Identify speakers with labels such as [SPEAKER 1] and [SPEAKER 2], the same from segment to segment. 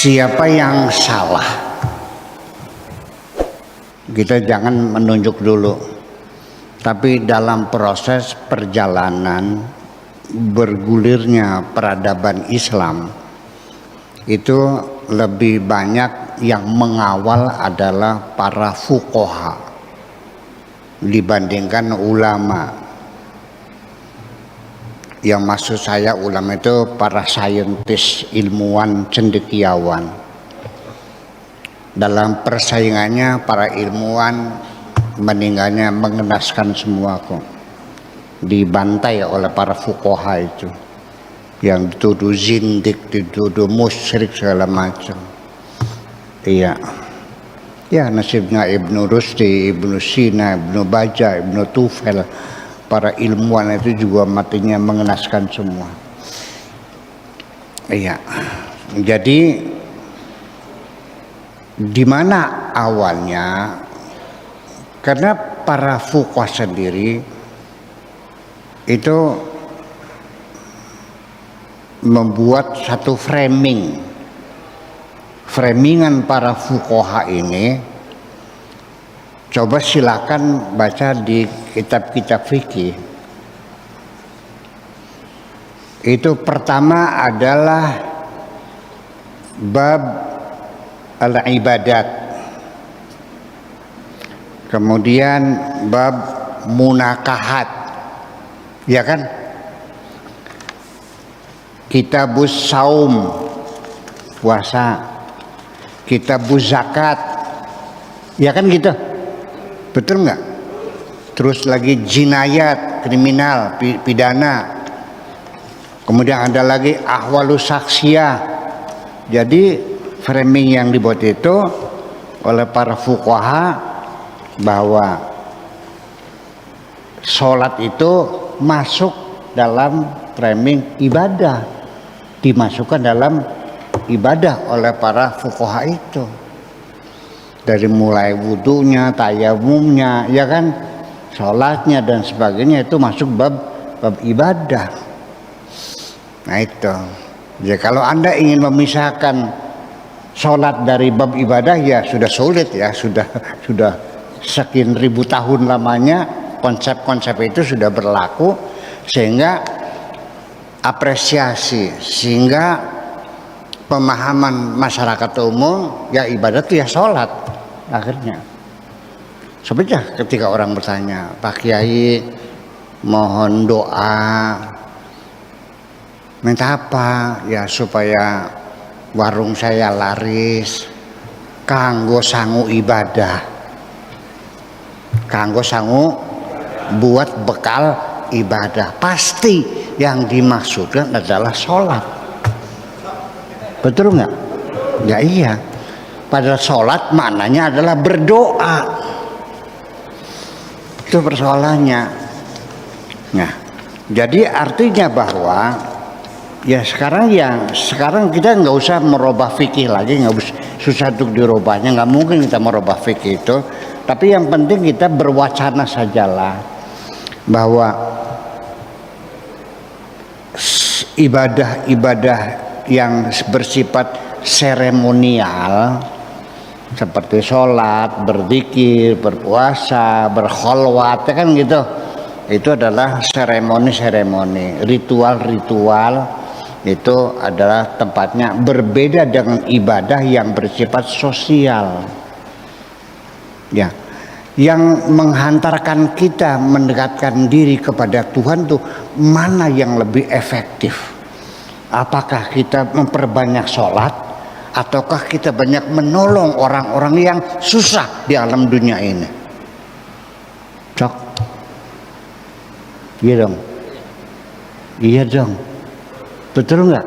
[SPEAKER 1] Siapa yang salah? Kita jangan menunjuk dulu, tapi dalam proses perjalanan bergulirnya peradaban Islam itu lebih banyak yang mengawal adalah para fuqaha dibandingkan ulama. Yang maksud saya ulama itu para saintis, ilmuwan, cendekiawan. Dalam persaingannya para ilmuwan meninggalnya mengenaskan semua kok. Dibantai oleh para fuqaha itu. Yang dituduh zindik, dituduh musyrik segala macam. Iya. Ya nasibnya Ibnu Rusdi, Ibnu Sina, Ibnu Baja, Ibnu Tufel. Para ilmuwan itu juga matinya mengenaskan semua. Iya. Jadi di mana awalnya? Karena para fuqaha sendiri itu membuat satu framingan para fuqaha ini. Coba silakan baca di kitab-kitab fikih. Itu pertama adalah bab al-ibadat. Kemudian bab munakahat. Ya kan? Kitabus saum, puasa. Kitabus zakat. Ya kan gitu? Betul nggak? Terus lagi jinayat, kriminal, pidana. Kemudian ada lagi ahwalus saksiyah. Jadi framing yang dibuat itu oleh para fuqaha bahwa sholat itu masuk dalam framing ibadah, dimasukkan dalam ibadah oleh para fuqaha itu. Dari mulai wudunya, tayamumnya, ya kan, sholatnya dan sebagainya itu masuk bab ibadah. Nah itu. Ya kalau Anda ingin memisahkan sholat dari bab ibadah ya sudah sulit ya, sudah sekian ribu tahun lamanya konsep-konsep itu sudah berlaku sehingga apresiasi, sehingga pemahaman masyarakat umum ya ibadah itu ya sholat akhirnya. Sebenarnya ketika orang bertanya, Pak Kiai mohon doa, minta apa? Ya supaya warung saya laris, kanggo sangu ibadah, kanggo sangu buat bekal ibadah. Pasti yang dimaksudkan adalah sholat. Betul nggak? Ya iya. Padahal sholat maknanya adalah berdoa. Itu persoalannya. Nah, jadi artinya bahwa ya sekarang kita nggak usah merubah fikih lagi, nggak usah susah untuk dirubahnya, nggak mungkin kita merubah fikih itu. Tapi yang penting kita berwacana sajalah bahwa ibadah-ibadah yang bersifat seremonial seperti sholat, berzikir, berpuasa, berkholwat, ya kan gitu. Itu adalah seremoni-seremoni, ritual-ritual. Itu adalah tempatnya berbeda dengan ibadah yang bersifat sosial. Ya, yang menghantarkan kita mendekatkan diri kepada Tuhan tuh mana yang lebih efektif? Apakah kita memperbanyak sholat ataukah kita banyak menolong orang-orang yang susah di alam dunia ini? Cok, iya dong, iya dong, betul nggak?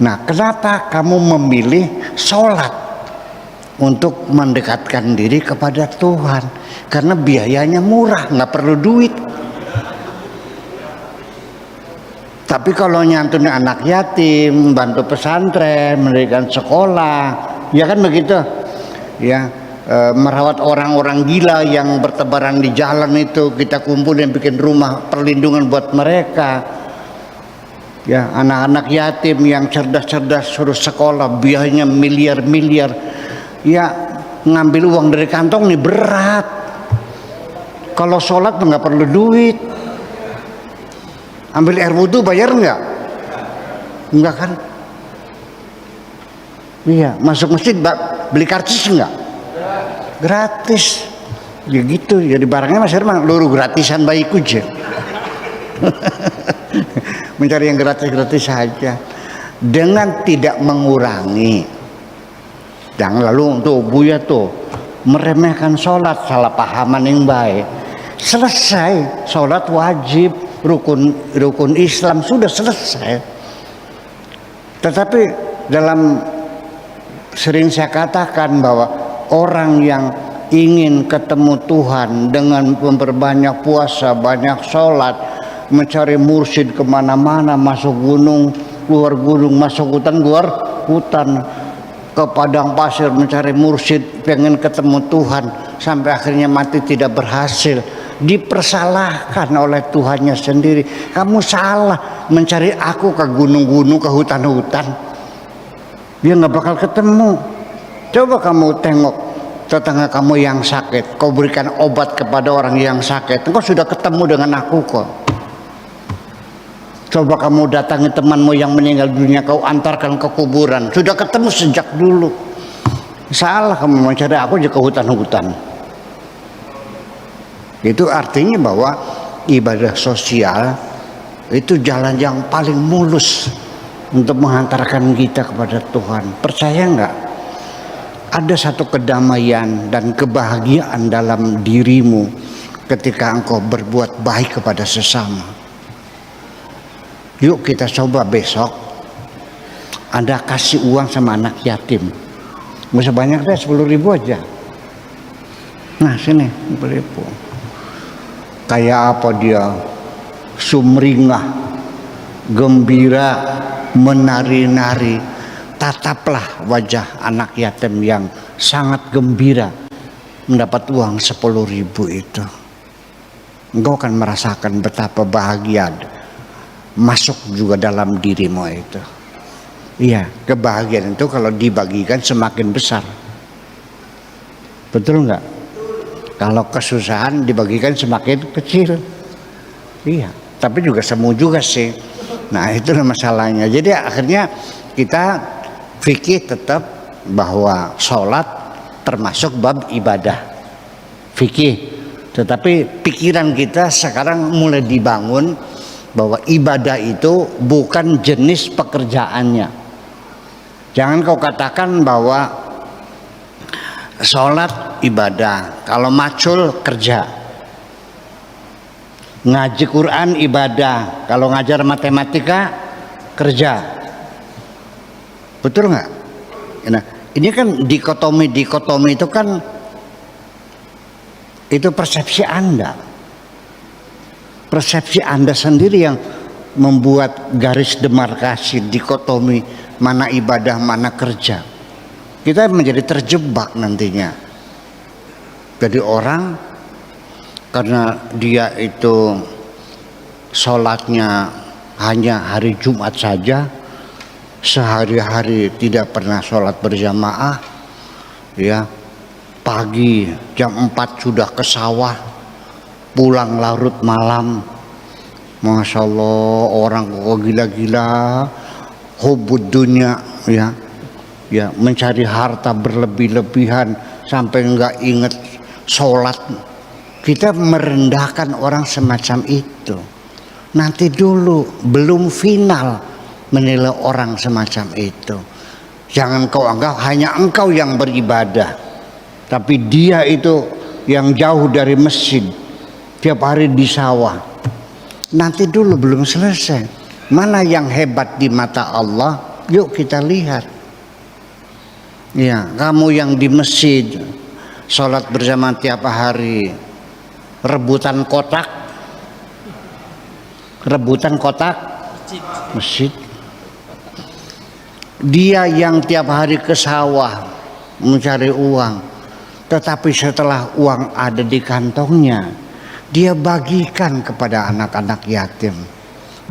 [SPEAKER 1] Nah, kenapa kamu memilih sholat untuk mendekatkan diri kepada Tuhan? Karena biayanya murah, nggak perlu duit. Tapi kalau nyantuni anak yatim, bantu pesantren, mendirikan sekolah, ya kan begitu, ya, merawat orang-orang gila yang bertebaran di jalan itu, kita kumpulin bikin rumah perlindungan buat mereka. Ya, anak-anak yatim yang cerdas-cerdas suruh sekolah, biayanya miliar-miliar. Ya, ngambil uang dari kantong nih berat. Kalau sholat nggak perlu duit. Ambil air wudhu bayar nggak? Enggak kan? Iya, masuk masjid beli karcis nggak? Gratis. Ya gitu, jadi barangnya masih ada, luru gratisan bayiku aja. Mencari yang gratis-gratis saja dengan tidak mengurangi. Jangan lalu untuk Buya tuh meremehkan sholat, salah pahaman yang baik. Selesai, sholat wajib, rukun Islam sudah selesai. Tetapi dalam sering saya katakan bahwa orang yang ingin ketemu Tuhan dengan memperbanyak puasa, banyak sholat, mencari mursyid kemana-mana, masuk gunung, keluar gunung, masuk hutan, keluar hutan, ke padang pasir mencari mursyid, pengen ketemu Tuhan, sampai akhirnya mati tidak berhasil, dipersalahkan oleh Tuhannya sendiri. Kamu salah mencari aku ke gunung-gunung, ke hutan-hutan, dia nggak bakal ketemu. Coba kamu tengok tetangga kamu yang sakit, kau berikan obat kepada orang yang sakit, engkau sudah ketemu dengan aku kok. Coba kamu datangi temanmu yang meninggal dunia, kau antarkan ke kuburan, sudah ketemu sejak dulu. Salah kamu mencari aku aja ke hutan-hutan. Itu artinya bahwa ibadah sosial itu jalan yang paling mulus untuk menghantarkan kita kepada Tuhan. Percaya nggak? Ada satu kedamaian dan kebahagiaan dalam dirimu ketika engkau berbuat baik kepada sesama. Yuk kita coba besok Anda kasih uang sama anak yatim, nggak usah banyak deh, 10.000 aja. Nah sini 10.000. Kayak apa dia? Sumringah, gembira, menari-nari. Tataplah wajah anak yatim yang sangat gembira mendapat uang 10.000 itu. Engkau akan merasakan betapa bahagia masuk juga dalam dirimu itu. Iya, kebahagiaan itu kalau dibagikan semakin besar. Betul nggak? Kalau kesusahan dibagikan semakin kecil. Iya, tapi juga semu juga sih. Nah itulah masalahnya. Jadi akhirnya kita fikih tetap bahwa sholat termasuk bab ibadah fikih, tetapi pikiran kita sekarang mulai dibangun bahwa ibadah itu bukan jenis pekerjaannya. Jangan kau katakan bahwa sholat ibadah, kalau macul kerja, ngaji Quran ibadah, kalau ngajar matematika kerja. Betul nggak? Nah, ini kan dikotomi itu kan itu persepsi Anda. Persepsi Anda sendiri yang membuat garis demarkasi dikotomi mana ibadah mana kerja. Kita menjadi terjebak nantinya. Jadi orang karena dia itu sholatnya hanya hari Jumat saja, sehari-hari tidak pernah sholat berjamaah, ya, pagi jam 4 sudah ke sawah, pulang larut malam. Masya Allah, orang kok gila-gila, hubud dunia, ya, mencari harta berlebih-lebihan sampai nggak inget sholat. Kita merendahkan orang semacam itu. Nanti dulu, belum final menilai orang semacam itu. Jangan kau anggap hanya engkau yang beribadah, tapi dia itu yang jauh dari masjid, tiap hari di sawah. Nanti dulu, belum selesai. Mana yang hebat di mata Allah? Yuk kita lihat. Ya, kamu yang di masjid sholat bersama tiap hari, rebutan kotak masjid. Dia yang tiap hari ke sawah mencari uang, tetapi setelah uang ada di kantongnya, dia bagikan kepada anak-anak yatim.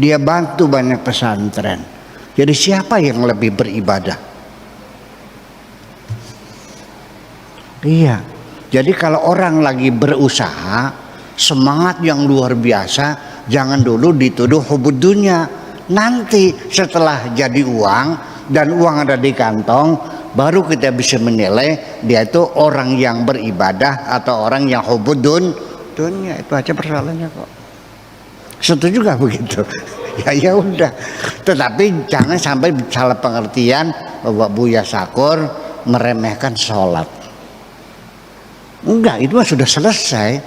[SPEAKER 1] dia bantu banyak pesantren. Jadi siapa yang lebih beribadah? Iya. Jadi kalau orang lagi berusaha, semangat yang luar biasa, jangan dulu dituduh hubud dunya. Nanti setelah jadi uang dan uang ada di kantong, baru kita bisa menilai dia itu orang yang beribadah atau orang yang hubud dunya. Itu aja persoalannya kok. Setuju gak begitu? Ya udah. Tetapi jangan sampai salah pengertian bahwa Buya Syakur meremehkan sholat. Enggak, itu mah sudah selesai.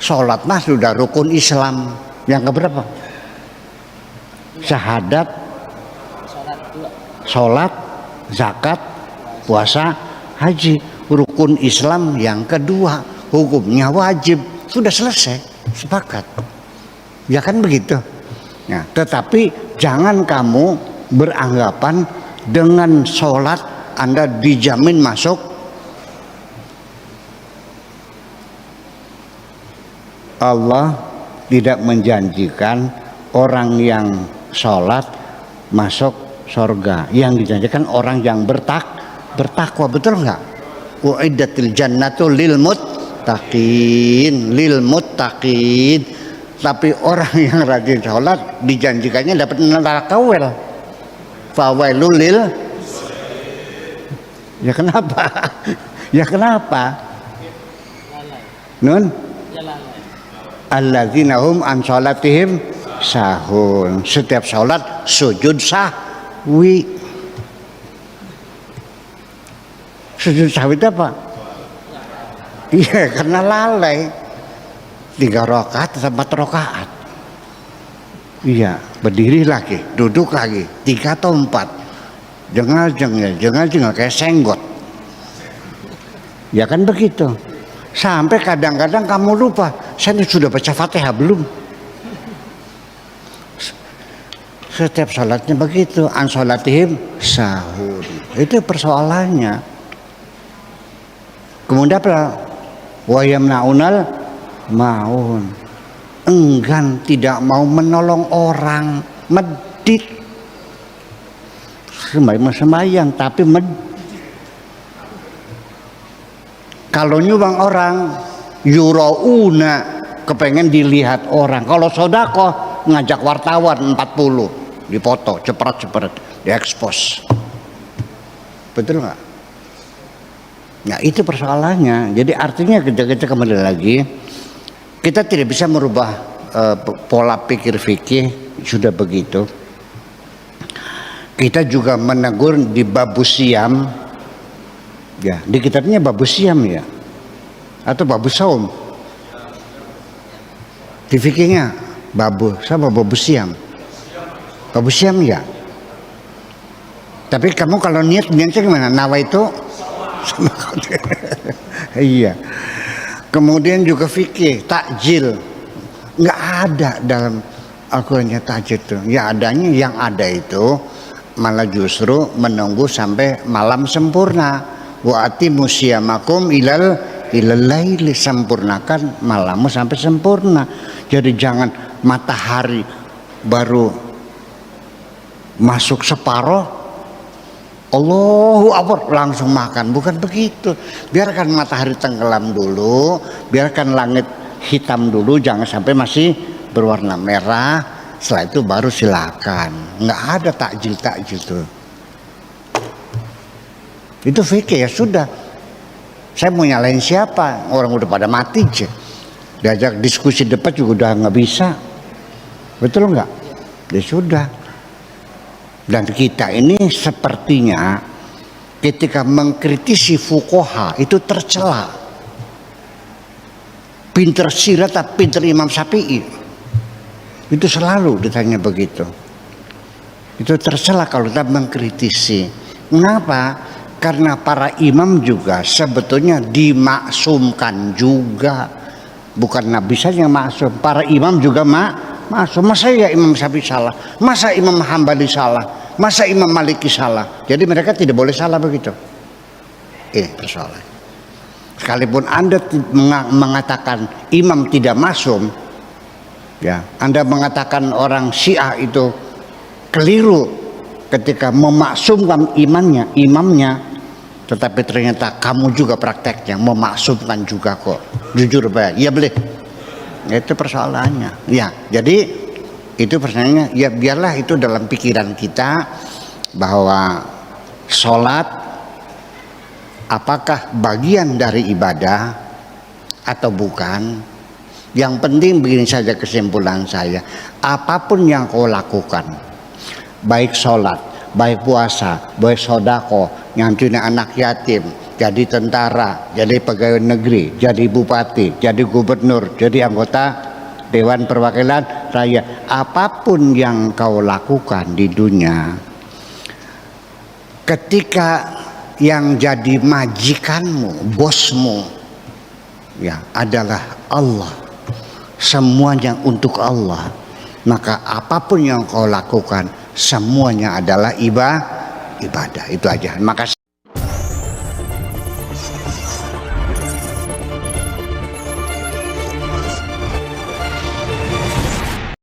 [SPEAKER 1] Sholat mah sudah rukun Islam yang keberapa? Syahadat, sholat, zakat, puasa, haji. Rukun Islam yang kedua, hukumnya wajib. Sudah selesai, sepakat. Ya kan begitu. Nah, tetapi jangan kamu beranggapan dengan sholat Anda dijamin masuk. Allah tidak menjanjikan orang yang sholat masuk surga. Yang dijanjikan orang yang bertakwa, betul nggak? Uiddatil jannatu lil muttaqin. Tapi orang yang rajin sholat dijanjikannya dapat neraka wel. Fawailul lil. Ya kenapa? Ya kenapa? Nun? Alladzina hum an sholatihim sahun. Setiap sholat sujud sahwi. Sujud sahwi itu apa? Iya, karena lalai. 3 rakaat atau 4 rakaat. Iya, berdiri lagi, duduk lagi, 3 atau 4. Jengal-jengal kayak senggot. Ya kan begitu. Sampai kadang-kadang kamu lupa, saya sudah baca Fatihah belum? Setiap salatnya begitu, an salatihim sahun. Itu persoalannya. Kemudian apa? Wa yamnaunal maun. Enggan, tidak mau menolong orang, medit. Sembahyang tapi kalau nyumbang orang yurauna, kepengen dilihat orang. Kalau sodako ngajak wartawan 40, dipoto cepet diekspos. Betul nggak? Nah itu persoalannya. Jadi artinya kita kembali lagi, kita tidak bisa merubah pola pikir fikih, sudah begitu. Kita juga menegur di babus siam, ya di kitabnya babus siam ya, atau babus saum. Di fikihnya sama babus siam, babus siam ya. Tapi kamu kalau niatnya gimana? Nawa itu sama iya. Kemudian juga fikih takjil, nggak ada dalam Al-Qurannya takjil itu. Ya adanya yang ada itu malah justru menunggu sampai malam sempurna. Wa atimu siyamakum ilal laili, sempurnakan malammu sampai sempurna. Jadi jangan matahari baru masuk separoh Allahu Akbar langsung makan, bukan begitu. Biarkan matahari tenggelam dulu, biarkan langit hitam dulu, jangan sampai masih berwarna merah. Setelah itu baru silakan. Nggak ada takjil tuh. Itu fikih ya sudah. Saya mau nyalain siapa? Orang udah pada mati aja. Diajak diskusi debat juga udah nggak bisa. Betul nggak? Ya sudah. Dan kita ini sepertinya ketika mengkritisi fuqaha itu tercela. Pinter sirat atau pinter Imam Syafi'i. Itu selalu ditanya begitu. Itu tercela kalau kita mengkritisi. Mengapa? Karena para imam juga sebetulnya dimaksumkan juga. Bukan Nabi saja yang maksum, para imam juga maksum. Masa ya Imam Syafi'i salah? Masa Imam Hambali salah? Masa Imam Maliki salah? Jadi mereka tidak boleh salah begitu. Persoalan. Sekalipun Anda mengatakan imam tidak maksum, Ya, Anda mengatakan orang Syiah itu keliru ketika memaksumkan imamnya, tetapi ternyata kamu juga prakteknya memaksumkan juga kok. Jujur Pak, iya boleh. Itu persoalannya. Ya, jadi itu persoalannya. Ya biarlah itu dalam pikiran kita bahwa sholat apakah bagian dari ibadah atau bukan. Yang penting begini saja kesimpulan saya, apapun yang kau lakukan, baik sholat, baik puasa, baik sodako, nyantuin anak yatim, jadi tentara, jadi pegawai negeri, jadi bupati, jadi gubernur, jadi anggota Dewan Perwakilan Rakyat, apapun yang kau lakukan di dunia, ketika yang jadi majikanmu, bosmu, ya adalah Allah, semuanya untuk Allah, maka apapun yang kau lakukan semuanya adalah ibadah. Itu aja. Makasih.